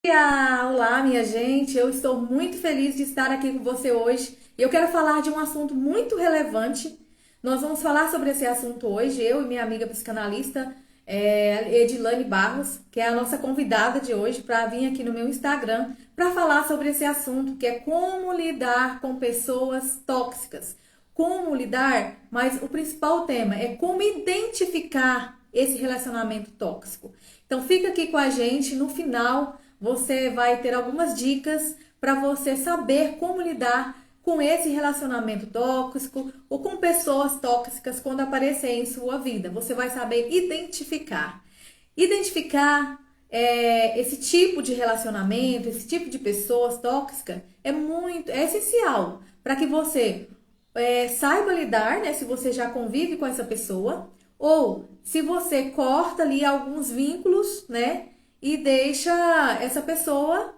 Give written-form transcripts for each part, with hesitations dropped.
Olá, minha gente. Eu estou muito feliz de estar aqui com você hoje. E eu quero falar de um assunto muito relevante. Nós vamos falar sobre esse assunto hoje, eu e minha amiga psicanalista, Edilane Barros, que é a nossa convidada de hoje, para vir aqui no meu Instagram para falar sobre esse assunto, que é como lidar com pessoas tóxicas. Como lidar, mas o principal tema é como identificar esse relacionamento tóxico. Então fica aqui com a gente, no final você vai ter algumas dicas para você saber como lidar com esse relacionamento tóxico ou com pessoas tóxicas quando aparecer em sua vida. Você vai saber identificar. Identificar esse tipo de relacionamento, esse tipo de pessoas tóxicas é essencial para que você saiba lidar, né? Se você já convive com essa pessoa, ou se você corta ali alguns vínculos, né? E deixa essa pessoa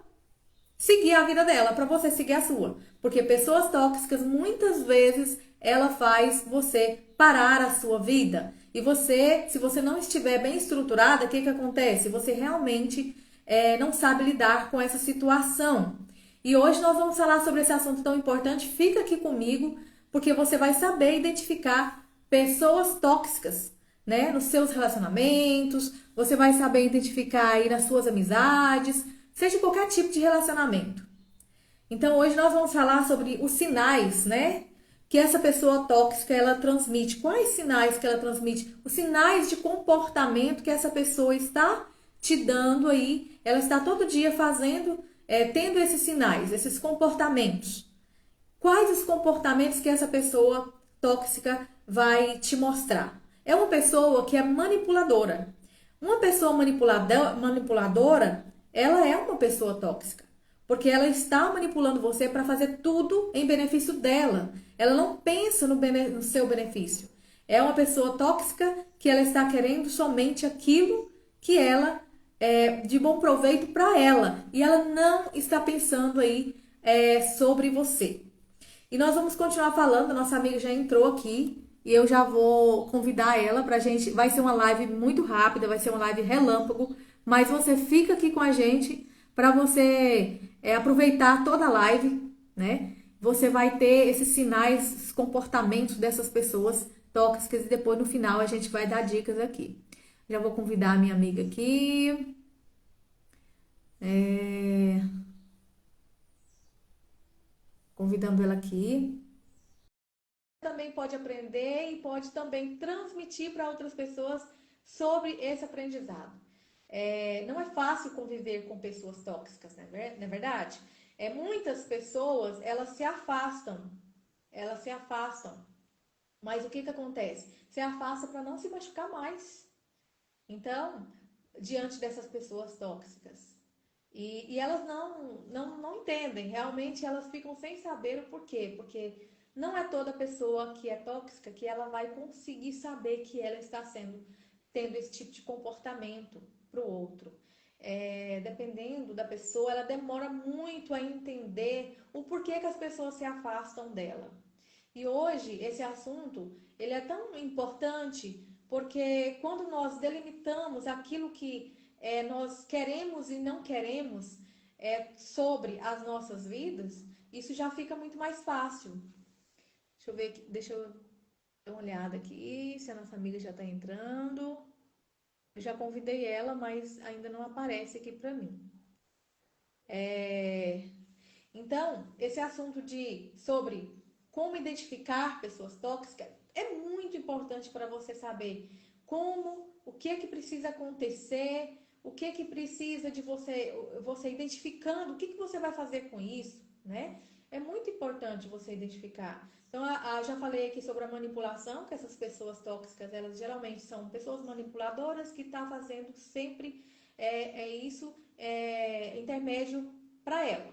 seguir a vida dela, para você seguir a sua. Porque pessoas tóxicas, muitas vezes, ela faz você parar a sua vida. E você, se você não estiver bem estruturada, o que acontece? Você realmente não sabe lidar com essa situação. E hoje nós vamos falar sobre esse assunto tão importante. Fica aqui comigo, porque você vai saber identificar pessoas tóxicas, né, nos seus relacionamentos, você vai saber identificar aí nas suas amizades, seja qualquer tipo de relacionamento. Então hoje nós vamos falar sobre os sinais, né, que essa pessoa tóxica ela transmite. Quais sinais que ela transmite? Os sinais de comportamento que essa pessoa está te dando aí. Ela está todo dia fazendo, tendo esses sinais, esses comportamentos. Quais os comportamentos que essa pessoa tóxica vai te mostrar? É uma pessoa que é manipuladora. Uma pessoa manipuladora, ela é uma pessoa tóxica, porque ela está manipulando você para fazer tudo em benefício dela. Ela não pensa no seu benefício. É uma pessoa tóxica que ela está querendo somente aquilo que ela de bom proveito para ela, e ela não está pensando aí sobre você. E nós vamos continuar falando, nossa amiga já entrou aqui e eu já vou convidar ela pra gente. Vai ser uma live muito rápida, vai ser uma live relâmpago, mas você fica aqui com a gente para você aproveitar toda a live, né? Você vai ter esses sinais, esses comportamentos dessas pessoas tóxicas e depois no final a gente vai dar dicas aqui. Já vou convidar a minha amiga aqui. é, Convidando ela aqui. Também pode aprender e pode também transmitir para outras pessoas sobre esse aprendizado. Não é fácil conviver com pessoas tóxicas, não é verdade? Muitas pessoas elas se afastam, mas o que acontece? Se afasta para não se machucar mais. Então, diante dessas pessoas tóxicas. E elas não entendem, realmente elas ficam sem saber o porquê, porque não é toda pessoa que é tóxica que ela vai conseguir saber que ela está tendo esse tipo de comportamento para o outro. Dependendo da pessoa, ela demora muito a entender o porquê que as pessoas se afastam dela. E hoje esse assunto ele é tão importante porque quando nós delimitamos aquilo que nós queremos e não queremos sobre as nossas vidas, isso já fica muito mais fácil. Deixa eu ver aqui, deixa eu dar uma olhada aqui se a nossa amiga já está entrando. Eu já convidei ela, mas ainda não aparece aqui para mim. É, Então, esse assunto sobre como identificar pessoas tóxicas é muito importante para você saber o que é que precisa acontecer, o que é que precisa de você identificando, o que você vai fazer com isso, né? É muito importante você identificar. Então, já falei aqui sobre a manipulação, que essas pessoas tóxicas, elas geralmente são pessoas manipuladoras que estão fazendo sempre isso intermédio para ela.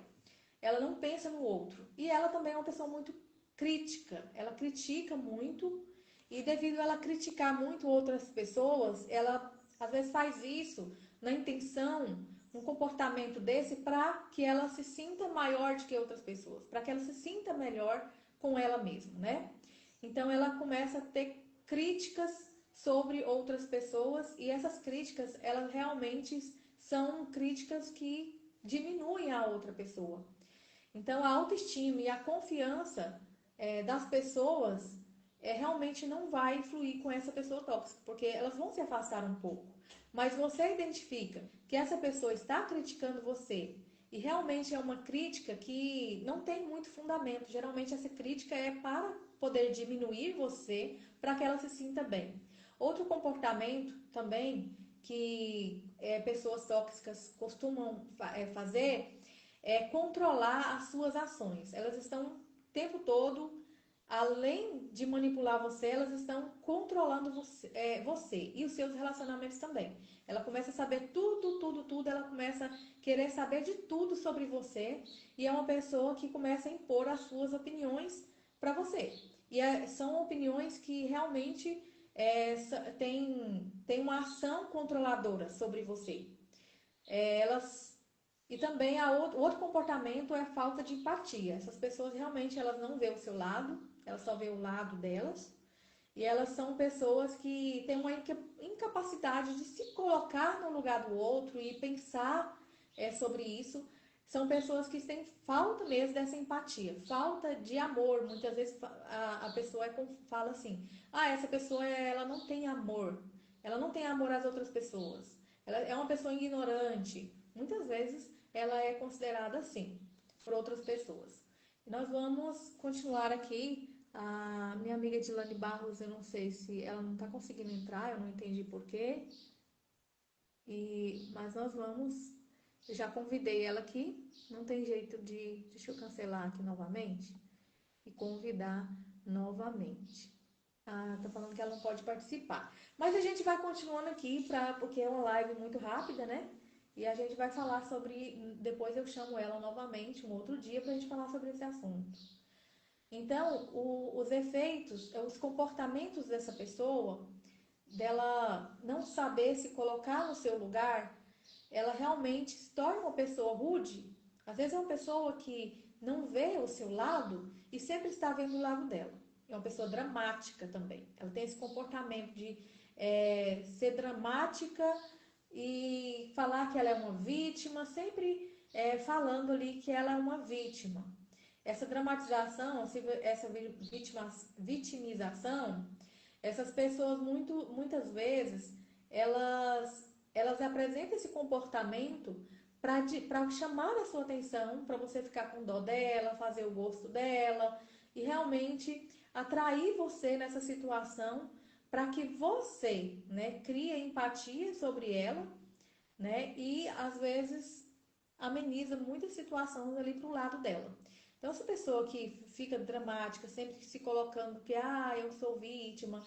Ela não pensa no outro. E ela também é uma pessoa muito crítica. Ela critica muito e devido a ela criticar muito outras pessoas, ela às vezes faz isso na intenção, um comportamento desse para que ela se sinta maior do que outras pessoas, para que ela se sinta melhor com ela mesma, né? Então ela começa a ter críticas sobre outras pessoas e essas críticas, elas realmente são críticas que diminuem a outra pessoa. Então, a autoestima e a confiança das pessoas realmente não vai fluir com essa pessoa tóxica, porque elas vão se afastar um pouco. Mas você identifica que essa pessoa está criticando você e realmente é uma crítica que não tem muito fundamento. Geralmente, essa crítica é para poder diminuir você, para que ela se sinta bem. Outro comportamento também que pessoas tóxicas costumam fazer é controlar as suas ações. Elas estão o tempo todo, além de manipular você, elas estão controlando você e os seus relacionamentos também. Ela começa a saber tudo, ela começa a querer saber de tudo sobre você e é uma pessoa que começa a impor as suas opiniões para você. E são opiniões que realmente têm uma ação controladora sobre você. Elas e também o outro comportamento é a falta de empatia. Essas pessoas realmente elas não veem o seu lado, elas só veem o lado delas. E elas são pessoas que têm uma incapacidade de se colocar no lugar do outro e pensar sobre isso. São pessoas que têm falta mesmo dessa empatia, falta de amor. Muitas vezes a pessoa fala assim, essa pessoa ela não tem amor. Ela não tem amor às outras pessoas. Ela é uma pessoa ignorante. Muitas vezes ela é considerada assim por outras pessoas. Nós vamos continuar aqui. A minha amiga Edilane Barros, eu não sei se ela não está conseguindo entrar, eu não entendi porquê. Mas nós vamos. Eu já convidei ela aqui, não tem jeito de. Deixa eu cancelar aqui novamente e convidar novamente. Tá falando que ela não pode participar. Mas a gente vai continuando aqui, porque é uma live muito rápida, né? E a gente vai falar sobre. Depois eu chamo ela novamente, um outro dia, pra gente falar sobre esse assunto. Então, os efeitos, os comportamentos dessa pessoa, dela não saber se colocar no seu lugar, ela realmente se torna uma pessoa rude. Às vezes é uma pessoa que não vê o seu lado e sempre está vendo o lado dela. É uma pessoa dramática também. Ela tem esse comportamento de ser dramática e falar que ela é uma vítima, sempre falando ali que ela é uma vítima. Essa dramatização, essa vitimização, essas pessoas muitas vezes, elas apresentam esse comportamento para chamar a sua atenção, para você ficar com dó dela, fazer o gosto dela e realmente atrair você nessa situação para que você, né, crie empatia sobre ela, né, e às vezes ameniza muitas situações ali pro lado dela. Então, essa pessoa que fica dramática, sempre se colocando que, eu sou vítima,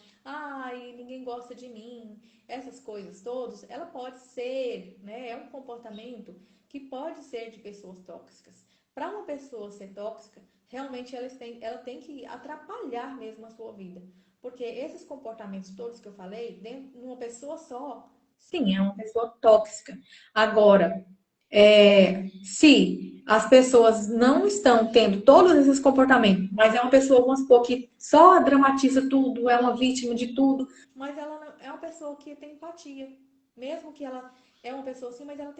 ninguém gosta de mim, essas coisas todas, ela pode ser, né, é um comportamento que pode ser de pessoas tóxicas. Para uma pessoa ser tóxica, realmente ela tem que atrapalhar mesmo a sua vida. Porque esses comportamentos todos que eu falei, dentro de uma pessoa só, sim, é uma pessoa tóxica. Agora, se as pessoas não estão tendo todos esses comportamentos, mas é uma pessoa, vamos supor, que só dramatiza tudo, é uma vítima de tudo, mas ela não, é uma pessoa que tem empatia. Mesmo que ela é uma pessoa assim, mas ela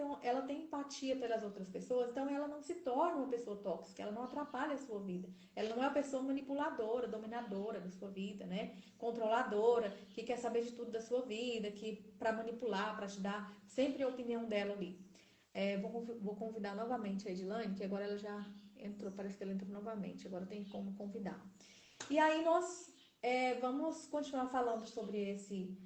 tem empatia pelas outras pessoas, então ela não se torna uma pessoa tóxica, ela não atrapalha a sua vida. Ela não é uma pessoa manipuladora, dominadora da sua vida, né? Controladora, que quer saber de tudo da sua vida, que para manipular, para te dar sempre a opinião dela ali. Vou convidar novamente a Edilane, que agora ela já entrou, parece que ela entrou novamente, agora tem como convidar. E aí nós vamos continuar falando sobre esse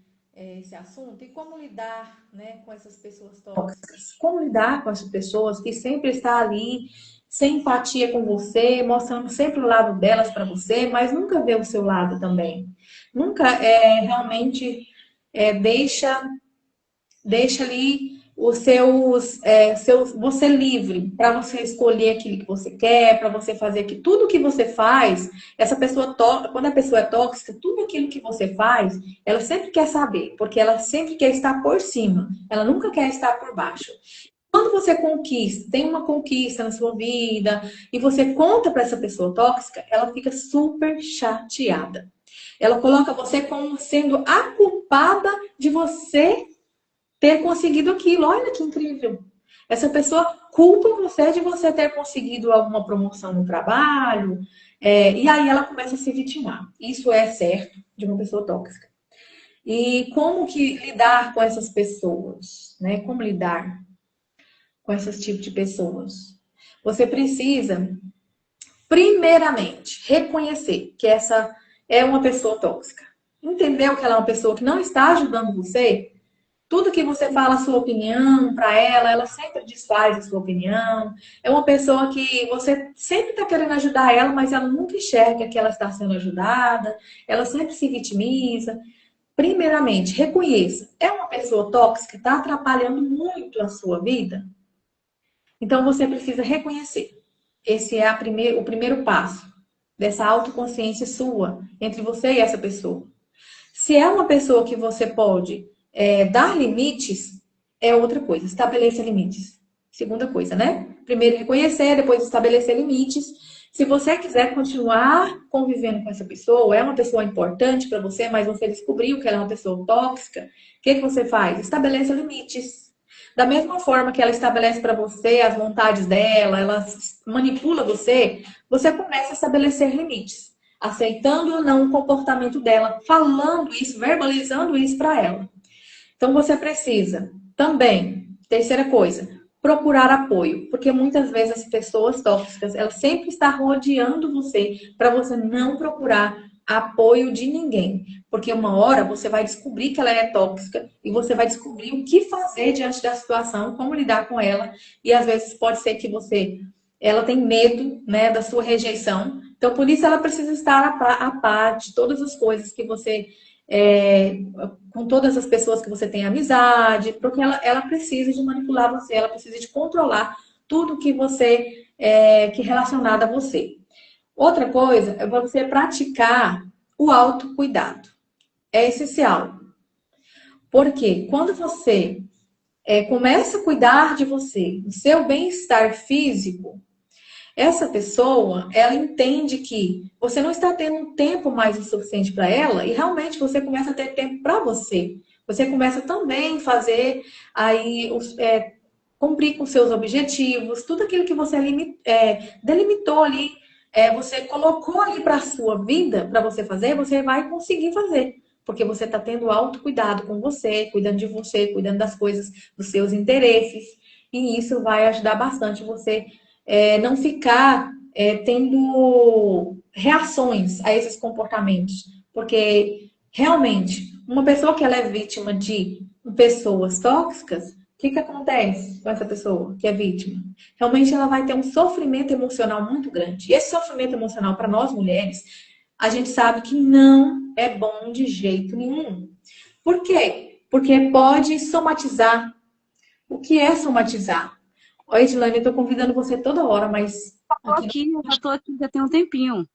assunto e como lidar, né, com essas pessoas tóxicas. Como lidar com essas pessoas que sempre estão ali, sem empatia com você, mostrando sempre o lado delas para você, mas nunca vê o seu lado também. Nunca realmente deixa ali você livre para você escolher aquilo que você quer, para você fazer que tudo que você faz, quando a pessoa é tóxica, tudo aquilo que você faz, ela sempre quer saber, porque ela sempre quer estar por cima, ela nunca quer estar por baixo. Quando você tem uma conquista na sua vida e você conta para essa pessoa tóxica, ela fica super chateada. Ela coloca você como sendo a culpada de você ter conseguido aquilo. Olha que incrível. Essa pessoa culpa você de você ter conseguido alguma promoção no trabalho, e aí ela começa a se vitimar. Isso é certo de uma pessoa tóxica. E como que lidar com essas pessoas, né? Como lidar com esses tipos de pessoas? Você precisa, primeiramente, reconhecer que essa é uma pessoa tóxica. Entendeu que ela é uma pessoa que não está ajudando você? Tudo que você fala a sua opinião para ela, ela sempre desfaz a sua opinião. É uma pessoa que você sempre está querendo ajudar ela, mas ela nunca enxerga que ela está sendo ajudada. Ela sempre se vitimiza. Primeiramente, reconheça. É uma pessoa tóxica, está atrapalhando muito a sua vida? Então você precisa reconhecer. Esse é o primeiro passo dessa autoconsciência sua entre você e essa pessoa. Se é uma pessoa que você pode dar limites, é outra coisa. Estabeleça limites. Segunda coisa, né? Primeiro reconhecer, depois estabelecer limites. Se você quiser continuar convivendo com essa pessoa, é uma pessoa importante para você, mas você descobriu que ela é uma pessoa tóxica, o que você faz? Estabeleça limites. Da mesma forma que ela estabelece para você as vontades dela, ela manipula você, você começa a estabelecer limites, aceitando ou não o comportamento dela, falando isso, verbalizando isso para ela. Então você precisa também, terceira coisa, procurar apoio, porque muitas vezes as pessoas tóxicas, elas sempre estão rodeando você para você não procurar apoio de ninguém, porque uma hora você vai descobrir que ela é tóxica e você vai descobrir o que fazer diante da situação, como lidar com ela, e às vezes pode ser que ela tem medo, né, da sua rejeição, então por isso ela precisa estar a par de todas as coisas que você é, com todas as pessoas que você tem amizade, porque ela precisa de manipular você, ela precisa de controlar tudo que você que é relacionado a você. Outra coisa é você praticar o autocuidado. É essencial. Porque quando você começa a cuidar de você, do seu bem-estar físico, essa pessoa, ela entende que você não está tendo tempo mais o suficiente para ela e realmente você começa a ter tempo para você. Você começa também a fazer aí cumprir com seus objetivos, tudo aquilo que você delimitou ali, você colocou ali para a sua vida, para você fazer, você vai conseguir fazer. Porque você está tendo autocuidado com você, cuidando de você, cuidando das coisas, dos seus interesses. E isso vai ajudar bastante você não ficar tendo reações a esses comportamentos. Porque realmente, uma pessoa que ela é vítima de pessoas tóxicas, o que acontece com essa pessoa que é vítima? Realmente ela vai ter um sofrimento emocional muito grande. E esse sofrimento emocional para nós mulheres, a gente sabe que não é bom de jeito nenhum. Por quê? Porque pode somatizar. O que é somatizar? Oi, Edilane, eu tô convidando você toda hora, mas Tô aqui não. aqui, eu já tô aqui já tem um tempinho.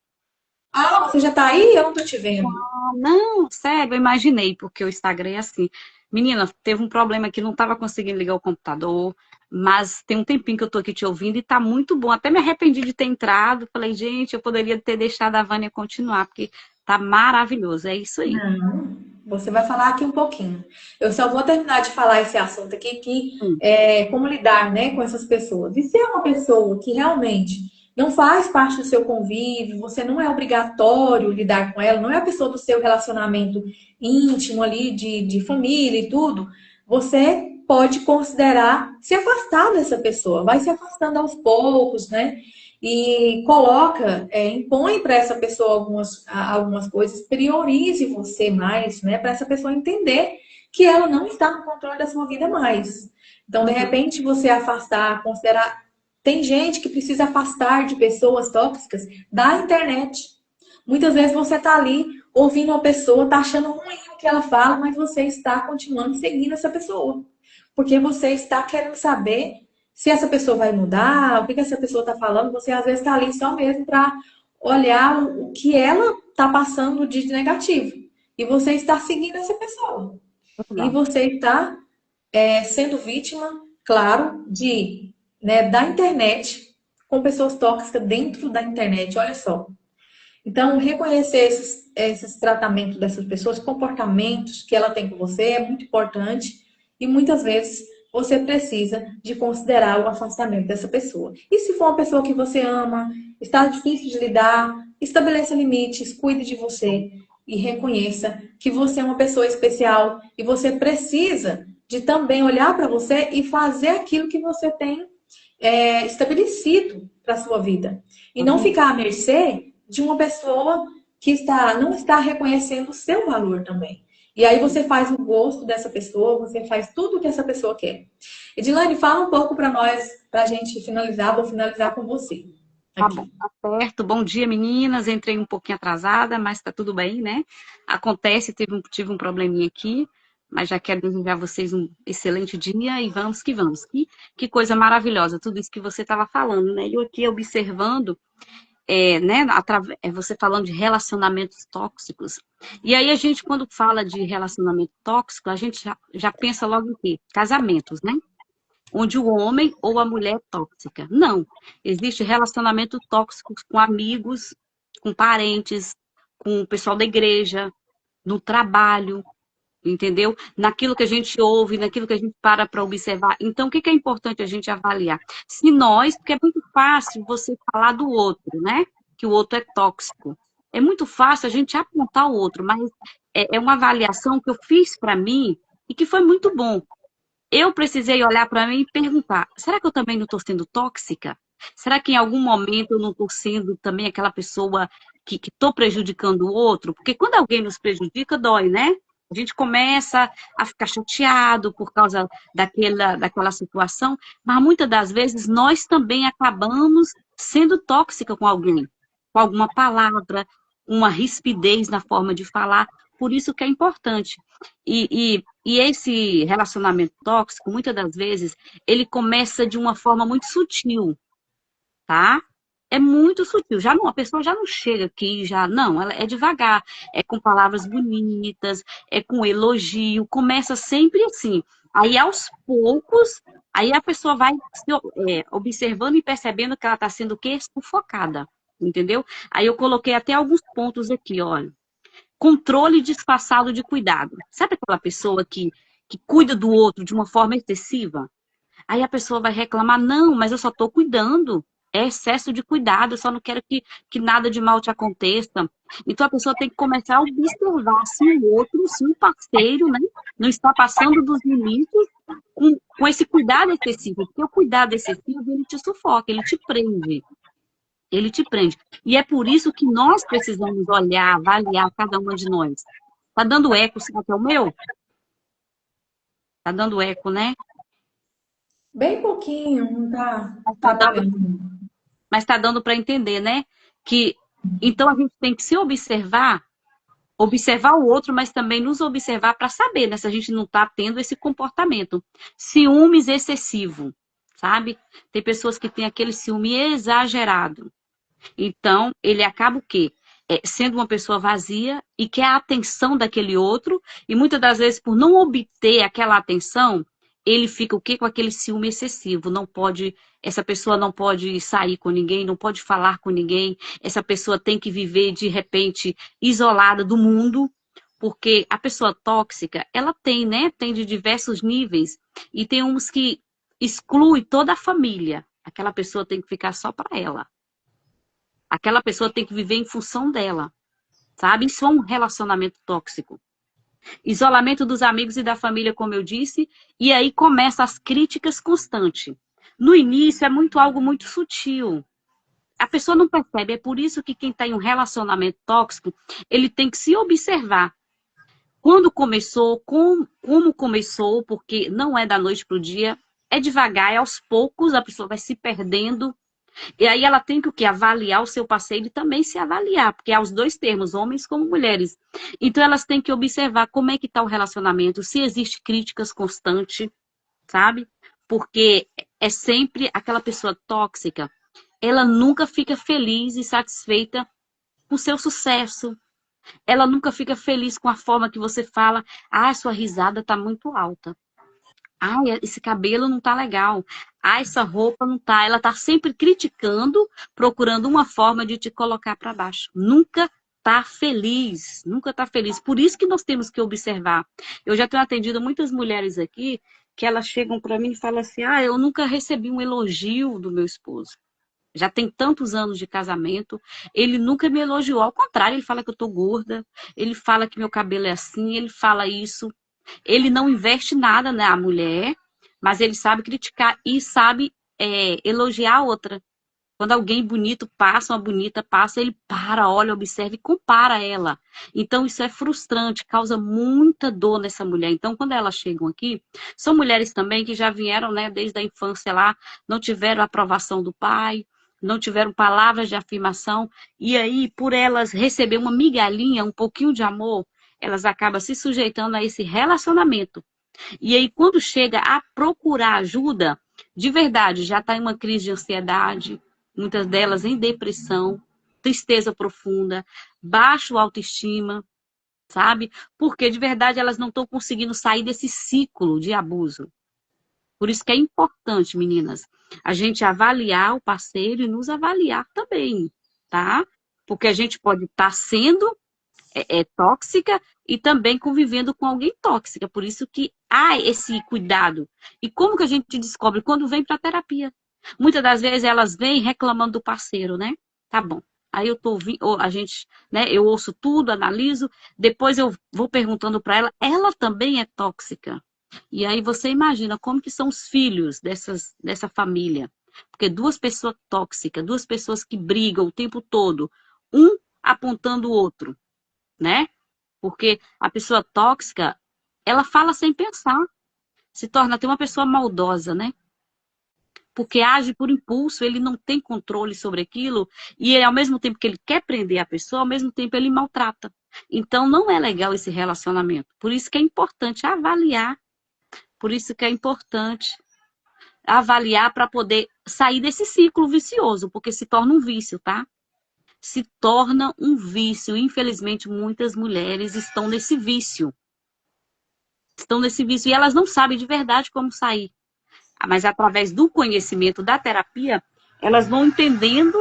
Ah, você já tá aí? Eu não tô te vendo. Ah, não, sério, eu imaginei, porque o Instagram é assim. Menina, teve um problema que não estava conseguindo ligar o computador, mas tem um tempinho que eu tô aqui te ouvindo e tá muito bom. Até me arrependi de ter entrado. Falei, gente, eu poderia ter deixado a Vânia continuar, porque tá maravilhoso. É isso aí. Não, você vai falar aqui um pouquinho. Eu só vou terminar de falar esse assunto aqui, que Hum. é como lidar, né, com essas pessoas. E se é uma pessoa que realmente não faz parte do seu convívio, você não é obrigatório lidar com ela, não é a pessoa do seu relacionamento íntimo ali, de família e tudo, você pode considerar se afastar dessa pessoa. Vai se afastando aos poucos, né? E coloca, impõe para essa pessoa algumas coisas, priorize você mais, né? Para essa pessoa entender que ela não está no controle da sua vida mais. Então, de Uhum. repente, você afastar, considerar. Tem gente que precisa afastar de pessoas tóxicas da internet. Muitas vezes você está ali ouvindo uma pessoa, está achando ruim o que ela fala, mas você está continuando seguindo essa pessoa. Porque você está querendo saber se essa pessoa vai mudar, o que essa pessoa está falando. Você às vezes está ali só mesmo para olhar o que ela está passando de negativo. E você está seguindo essa pessoa. E Legal. você está sendo vítima, claro, da internet, com pessoas tóxicas dentro da internet. Olha só. Então, reconhecer esses tratamentos dessas pessoas, comportamentos que ela tem com você é muito importante. E muitas vezes você precisa de considerar o afastamento dessa pessoa. E se for uma pessoa que você ama, está difícil de lidar, estabeleça limites, cuide de você e reconheça que você é uma pessoa especial e você precisa de também olhar para você e fazer aquilo que você tem estabelecido para a sua vida. E não ficar à mercê de uma pessoa que não está reconhecendo o seu valor também. E aí você faz o gosto dessa pessoa, você faz tudo o que essa pessoa quer. Edilane, fala um pouco para nós, para a gente finalizar. Vou finalizar com você. Tá bom, Aqui. tá certo. Bom dia, meninas. Entrei um pouquinho atrasada, mas tá tudo bem, né? Acontece, tive um probleminha aqui, mas já quero desejar a vocês um excelente dia e vamos que vamos. Que coisa maravilhosa, tudo isso que você estava falando, né? E eu aqui observando, né, você falando de relacionamentos tóxicos. E aí a gente, quando fala de relacionamento tóxico, a gente já pensa logo em quê? Casamentos, né? Onde o homem ou a mulher é tóxica. Não. Existe relacionamento tóxico com amigos, com parentes, com o pessoal da igreja, no trabalho, entendeu? Naquilo que a gente ouve, naquilo que a gente para observar. Então, o que é importante a gente avaliar? Se nós, porque é muito fácil você falar do outro, né? Que o outro é tóxico. É muito fácil a gente apontar o outro, mas é uma avaliação que eu fiz para mim e que foi muito bom. Eu precisei olhar para mim e perguntar: será que eu também não estou sendo tóxica? Será que em algum momento eu não estou sendo também aquela pessoa que estou prejudicando o outro? Porque quando alguém nos prejudica, dói, né? A gente começa a ficar chateado por causa daquela situação, mas muitas das vezes nós também acabamos sendo tóxica com alguém, com alguma palavra, uma rispidez na forma de falar. Por isso que é importante. E esse relacionamento tóxico, muitas das vezes, ele começa de uma forma muito sutil, tá? É muito sutil. Já não, a pessoa já não chega aqui, já não, ela é devagar, é com palavras bonitas, é com elogio, começa sempre assim. Aí aos poucos, aí a pessoa vai observando e percebendo que ela está sendo o quê? Sufocada, entendeu? Aí eu coloquei até alguns pontos aqui, olha. Controle disfarçado de cuidado. Sabe aquela pessoa que cuida do outro de uma forma excessiva? Aí a pessoa vai reclamar, não, mas eu só estou cuidando. É excesso de cuidado, eu só não quero que nada de mal te aconteça. Então a pessoa tem que começar a observar se o outro, se o parceiro, né, não está passando dos limites com esse cuidado excessivo. Porque o cuidado excessivo, ele te sufoca, ele te prende. Ele te prende. E é por isso que nós precisamos olhar, avaliar cada uma de nós. Tá dando eco, será que é o meu? Tá dando eco, né? Bem pouquinho, não tá Mas tá dando, trabalhando. mas tá dando para entender, né? Que então a gente tem que se observar, observar o outro, mas também nos observar para saber, né, se a gente não tá tendo esse comportamento. Ciúmes excessivo, sabe? Tem pessoas que têm aquele ciúme exagerado. Então, ele acaba o quê? Sendo uma pessoa vazia e quer a atenção daquele outro, e muitas das vezes, por não obter aquela atenção, ele fica o quê? Com aquele ciúme excessivo. Não pode, essa pessoa não pode sair com ninguém, não pode falar com ninguém, essa pessoa tem que viver, de repente, isolada do mundo, porque a pessoa tóxica, ela tem, né? Tem de diversos níveis, e tem uns que exclui toda a família. Aquela pessoa tem que ficar só para ela. Aquela pessoa tem que viver em função dela, sabe? Isso é um relacionamento tóxico. Isolamento dos amigos e da família, como eu disse, e aí começam as críticas constantes. No início é algo muito sutil. A pessoa não percebe, é por isso que quem está em um relacionamento tóxico, ele tem que se observar. Quando começou, como começou, porque não é da noite para o dia, é devagar, é aos poucos, a pessoa vai se perdendo. E aí ela tem que o quê? Avaliar o seu parceiro e também se avaliar, porque há os dois termos, homens como mulheres. Então elas têm que observar como é que está o relacionamento, se existe críticas constantes, sabe? Porque é sempre aquela pessoa tóxica, ela nunca fica feliz e satisfeita com o seu sucesso. Ela nunca fica feliz com a forma que você fala, ah, sua risada está muito alta. Ai, esse cabelo não tá legal. Ah, essa roupa não tá. Ela tá sempre criticando, procurando uma forma de te colocar para baixo. Nunca tá feliz, nunca tá feliz. Por isso que nós temos que observar. Eu já tenho atendido muitas mulheres aqui que elas chegam para mim e falam assim: ah, eu nunca recebi um elogio do meu esposo. Já tem tantos anos de casamento, ele nunca me elogiou. Ao contrário, ele fala que eu tô gorda, ele fala que meu cabelo é assim, ele fala isso. Ele não investe nada na mulher, mas ele sabe criticar e sabe elogiar a outra. Quando alguém bonito passa, uma bonita passa, ele para, olha, observa e compara ela. Então, isso é frustrante, causa muita dor nessa mulher. Então, quando elas chegam aqui, são mulheres também que já vieram, né, desde a infância lá, não tiveram a aprovação do pai, não tiveram palavras de afirmação, e aí, por elas receber uma migalhinha, um pouquinho de amor, elas acabam se sujeitando a esse relacionamento. E aí, quando chega a procurar ajuda, de verdade, já está em uma crise de ansiedade, muitas delas em depressão, tristeza profunda, baixo autoestima, sabe? Porque de verdade elas não estão conseguindo sair desse ciclo de abuso. Por isso que é importante, meninas, a gente avaliar o parceiro e nos avaliar também, tá? Porque a gente pode estar sendo tóxica e também convivendo com alguém tóxica. Por isso que há esse cuidado. E como que a gente descobre? Quando vem para terapia. Muitas das vezes elas vêm reclamando do parceiro, né? Tá bom. Aí eu tô ouvindo, a gente, né? Eu ouço tudo, analiso, depois eu vou perguntando para ela, ela também é tóxica. E aí você imagina como que são os filhos dessa família. Porque duas pessoas tóxicas, duas pessoas que brigam o tempo todo, um apontando o outro, né? Porque a pessoa tóxica, ela fala sem pensar, se torna até uma pessoa maldosa, né? Porque age por impulso, ele não tem controle sobre aquilo, e ele, ao mesmo tempo que ele quer prender a pessoa, ao mesmo tempo ele maltrata. Então não é legal esse relacionamento. Por isso que é importante avaliar, por isso que é importante avaliar para poder sair desse ciclo vicioso, porque se torna um vício, tá? Se torna um vício. Infelizmente, muitas mulheres estão nesse vício. Estão nesse vício e elas não sabem de verdade como sair. Mas através do conhecimento da terapia, elas vão entendendo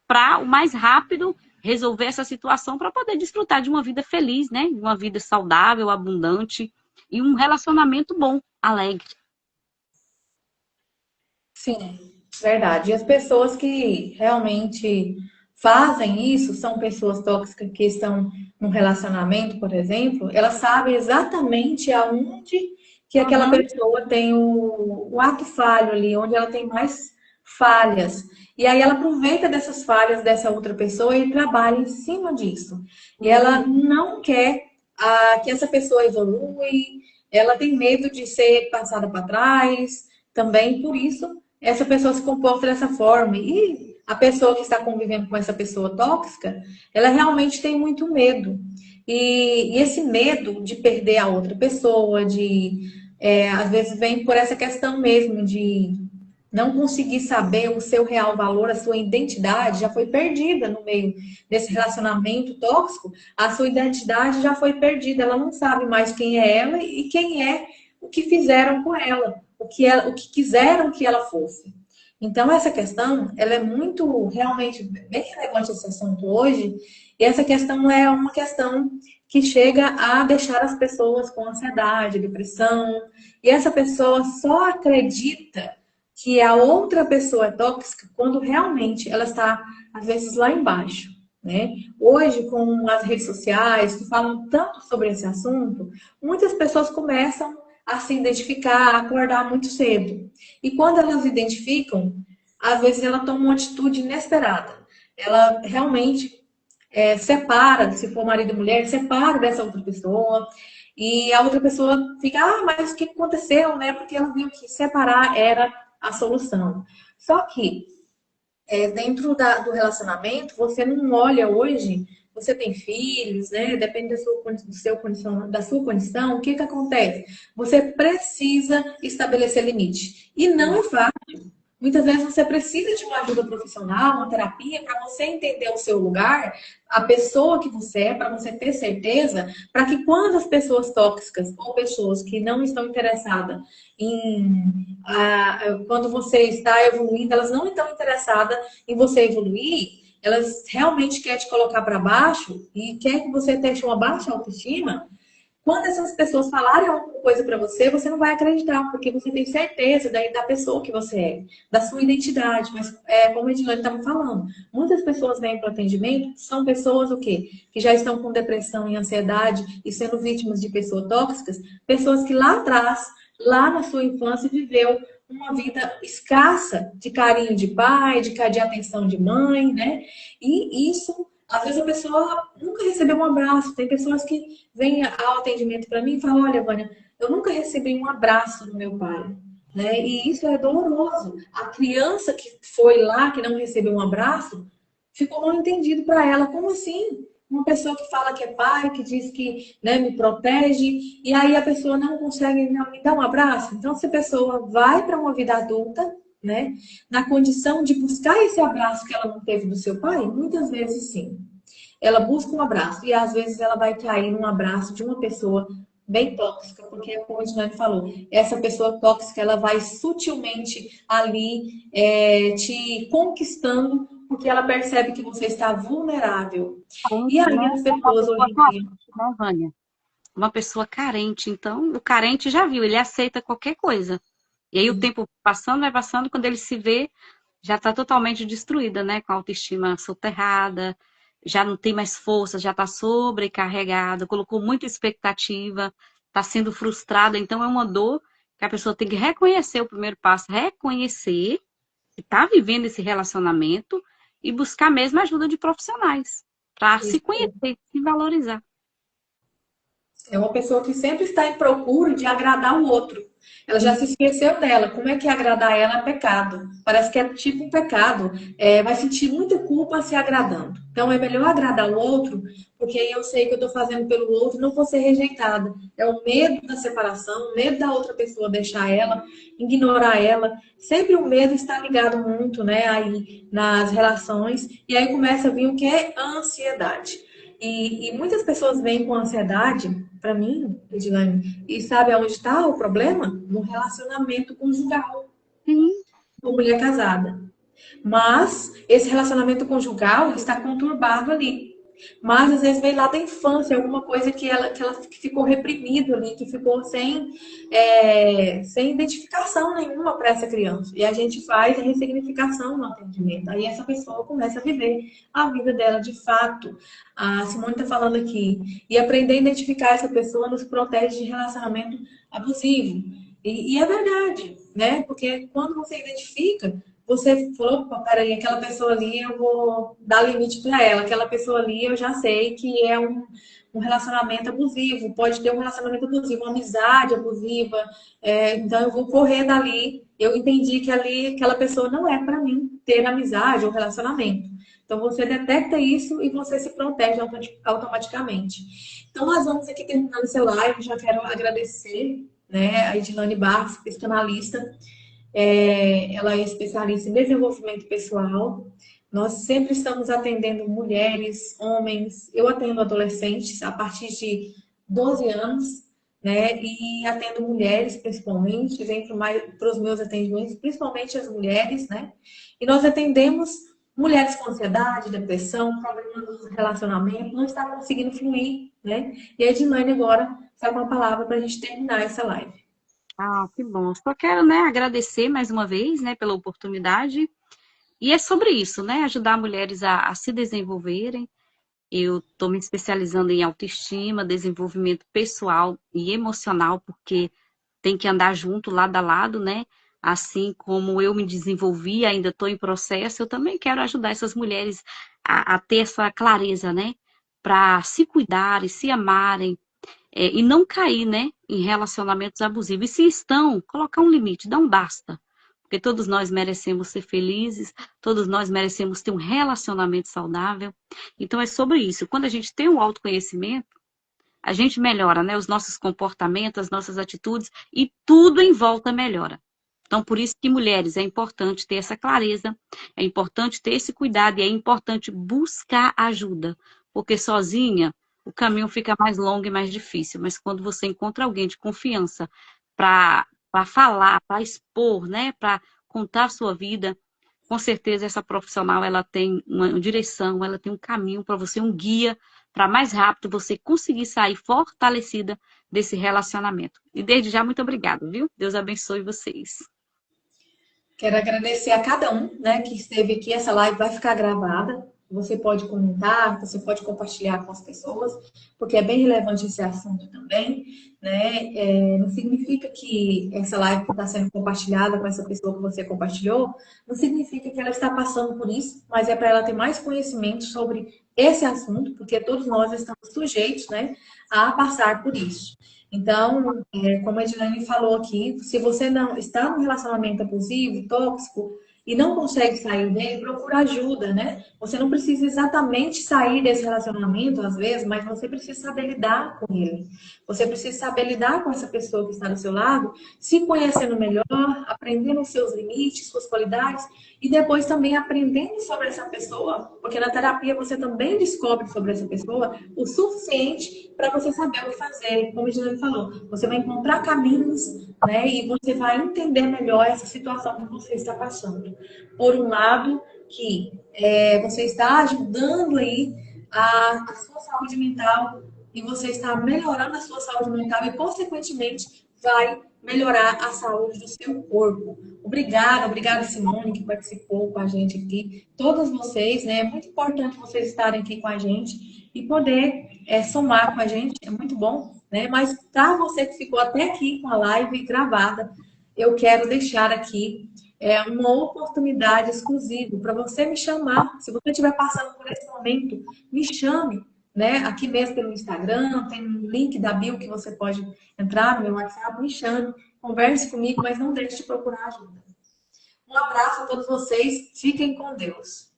para o mais rápido resolver essa situação para poder desfrutar de uma vida feliz, né? De uma vida saudável, abundante e um relacionamento bom, alegre. Sim, verdade. E as pessoas que realmente fazem isso são pessoas tóxicas que estão num relacionamento, por exemplo, elas sabem exatamente aonde que aquela Uhum. pessoa tem o ato falho ali, onde ela tem mais falhas. E aí ela aproveita dessas falhas dessa outra pessoa e trabalha em cima disso. E ela não quer que essa pessoa evolua, ela tem medo de ser passada para trás, também por isso essa pessoa se comporta dessa forma. E a pessoa que está convivendo com essa pessoa tóxica, ela realmente tem muito medo. E esse medo de perder a outra pessoa, às vezes vem por essa questão mesmo de não conseguir saber o seu real valor, a sua identidade já foi perdida no meio desse relacionamento tóxico, a sua identidade já foi perdida, ela não sabe mais quem é ela e quem é o que fizeram com ela, o que quiseram que ela fosse. Então, essa questão, ela é muito, realmente, bem relevante esse assunto hoje, e essa questão é uma questão que chega a deixar as pessoas com ansiedade, depressão, e essa pessoa só acredita que a outra pessoa é tóxica quando realmente ela está, às vezes, lá embaixo, né? Hoje, com as redes sociais que falam tanto sobre esse assunto, muitas pessoas começam a se identificar, a acordar muito cedo. E quando elas identificam, às vezes ela toma uma atitude inesperada. Ela realmente separa, se for marido e mulher, separa dessa outra pessoa. E a outra pessoa fica, mas o que aconteceu, né? Porque ela viu que separar era a solução. Só que dentro do relacionamento, você não olha hoje, você tem filhos, né? Depende da sua condição, o que que acontece? Você precisa estabelecer limite. E não é fácil. Muitas vezes você precisa de uma ajuda profissional, uma terapia, para você entender o seu lugar, a pessoa que você é, para você ter certeza, para que quando as pessoas tóxicas ou pessoas que não estão interessadas quando você está evoluindo, elas não estão interessadas em você evoluir, elas realmente querem te colocar para baixo e quer que você tenha uma baixa autoestima, quando essas pessoas falarem alguma coisa para você, você não vai acreditar, porque você tem certeza da pessoa que você é, da sua identidade. Mas, como a Edilane estava falando, muitas pessoas vêm para o atendimento, são pessoas o quê? Que já estão com depressão e ansiedade e sendo vítimas de pessoas tóxicas, pessoas que lá atrás, lá na sua infância, viveu uma vida escassa de carinho de pai, de atenção de mãe, né? E isso, às vezes a pessoa nunca recebeu um abraço. Tem pessoas que vêm ao atendimento para mim e falam: olha, Vânia, eu nunca recebi um abraço do meu pai. Né? E isso é doloroso. A criança que foi lá, que não recebeu um abraço, ficou mal entendido para ela. Como assim? Uma pessoa que fala que é pai, que diz que, né, me protege, e aí a pessoa não consegue não, me dar um abraço. Então, se a pessoa vai para uma vida adulta, né, na condição de buscar esse abraço que ela não teve do seu pai, muitas vezes sim. Ela busca um abraço e às vezes ela vai cair num abraço de uma pessoa bem tóxica, porque como a Dinane falou, essa pessoa tóxica ela vai sutilmente ali te conquistando porque ela percebe que você está vulnerável. E Carente, aí né? as Uma pessoas pessoa hoje em dia. carente, né, Vânia? Uma pessoa carente. Então, o carente já viu, ele aceita qualquer coisa. E aí o tempo passando, vai passando, quando ele se vê, já está totalmente destruída, né? Com a autoestima soterrada, já não tem mais força, já está sobrecarregada, colocou muita expectativa, está sendo frustrada. Então é uma dor que a pessoa tem que reconhecer o primeiro passo, reconhecer que está vivendo esse relacionamento e buscar mesmo a ajuda de profissionais para se conhecer, se valorizar. É uma pessoa que sempre está em procura de agradar o outro. Ela já se esqueceu dela. Como é que agradar ela é pecado? Parece que é tipo um pecado. Vai sentir muita culpa se agradando. Então é melhor agradar o outro, porque aí eu sei que eu estou fazendo pelo outro e não vou ser rejeitada. É o medo da separação, o medo da outra pessoa deixar ela, ignorar ela. Sempre o medo está ligado muito, né, aí nas relações. E aí começa a vir o que é a ansiedade. E muitas pessoas vêm com ansiedade, para mim, Edilane, e sabe aonde está o problema? No relacionamento conjugal Sim, com mulher casada. Mas esse relacionamento conjugal está conturbado ali. Mas às vezes vem lá da infância, alguma coisa que ela ficou reprimido ali, que ficou sem identificação nenhuma para essa criança. E a gente faz a ressignificação no atendimento. Aí essa pessoa começa a viver a vida dela de fato. A Simone está falando aqui. E aprender a identificar essa pessoa nos protege de relacionamento abusivo. E é verdade, né? Porque quando você identifica, você falou, opa, peraí, aquela pessoa ali eu vou dar limite para ela. Aquela pessoa ali eu já sei que é um relacionamento abusivo, pode ter um relacionamento abusivo, uma amizade abusiva. Então eu vou correr dali. Eu entendi que ali aquela pessoa não é para mim ter amizade ou relacionamento. Então você detecta isso e você se protege automaticamente. Então nós vamos aqui terminando esse live. Já quero agradecer, né, a Edilane Barros, psicanalista. Ela é especialista em desenvolvimento pessoal. Nós sempre estamos atendendo mulheres, homens. Eu atendo adolescentes a partir de 12 anos, né? E atendo mulheres principalmente. Vem para os meus atendimentos, principalmente as mulheres, né? E nós atendemos mulheres com ansiedade, depressão, problemas no relacionamento, não está conseguindo fluir, né? E a Edilane agora está com a palavra para a gente terminar essa live. ah, que bom. Só quero, né, agradecer mais uma vez, né, pela oportunidade. E é sobre isso, né, ajudar mulheres a se desenvolverem. Eu estou me especializando em autoestima, desenvolvimento pessoal e emocional, porque tem que andar junto, lado a lado, né? Assim como eu me desenvolvi, ainda estou em processo, eu também quero ajudar essas mulheres a ter essa clareza, né? Para se cuidarem, se amarem, e não cair, né, em relacionamentos abusivos. E se estão, colocar um limite, dá um basta. Porque todos nós merecemos ser felizes, todos nós merecemos ter um relacionamento saudável. Então é sobre isso. Quando a gente tem um autoconhecimento, a gente melhora, né, os nossos comportamentos, as nossas atitudes e tudo em volta melhora. Então, por isso que mulheres é importante ter essa clareza, é importante ter esse cuidado e é importante buscar ajuda, porque sozinha o caminho fica mais longo e mais difícil. Mas quando você encontra alguém de confiança para falar, para expor, né, para contar a sua vida, com certeza essa profissional ela tem uma direção, ela tem um caminho para você, um guia para mais rápido você conseguir sair fortalecida desse relacionamento. E desde já, muito obrigada, viu? Deus abençoe vocês. Quero agradecer a cada um, né, que esteve aqui. Essa live vai ficar gravada. Você pode comentar, você pode compartilhar com as pessoas, porque é bem relevante esse assunto também, né? Não significa que essa live que está sendo compartilhada com essa pessoa que você compartilhou, não significa que ela está passando por isso, mas é para ela ter mais conhecimento sobre esse assunto, porque todos nós estamos sujeitos, né, a passar por isso. Então, como a Edilene falou aqui, se você não está num relacionamento abusivo, tóxico, e não consegue sair dele, procura ajuda, né? Você não precisa exatamente sair desse relacionamento, às vezes, mas você precisa saber lidar com ele. Você precisa saber lidar com essa pessoa que está do seu lado, se conhecendo melhor, aprendendo os seus limites, suas qualidades, e depois também aprendendo sobre essa pessoa, porque na terapia você também descobre sobre essa pessoa o suficiente para você saber o que fazer. Como a Juliana falou, você vai encontrar caminhos, né? E você vai entender melhor essa situação que você está passando. Por um lado, que você está ajudando aí a sua saúde mental e você está melhorando a sua saúde mental e, consequentemente, vai melhorar a saúde do seu corpo. Obrigada, Simone, que participou com a gente aqui. Todas vocês, né? É muito importante vocês estarem aqui com a gente e poder somar com a gente, é muito bom, né? Mas para você que ficou até aqui com a live gravada, eu quero deixar aqui uma oportunidade exclusiva para você me chamar. Se você estiver passando por esse momento, me chame, né? Aqui mesmo pelo Instagram, tem um link da bio que você pode entrar no meu WhatsApp, me chame, converse comigo, mas não deixe de procurar ajuda. Um abraço a todos vocês, fiquem com Deus.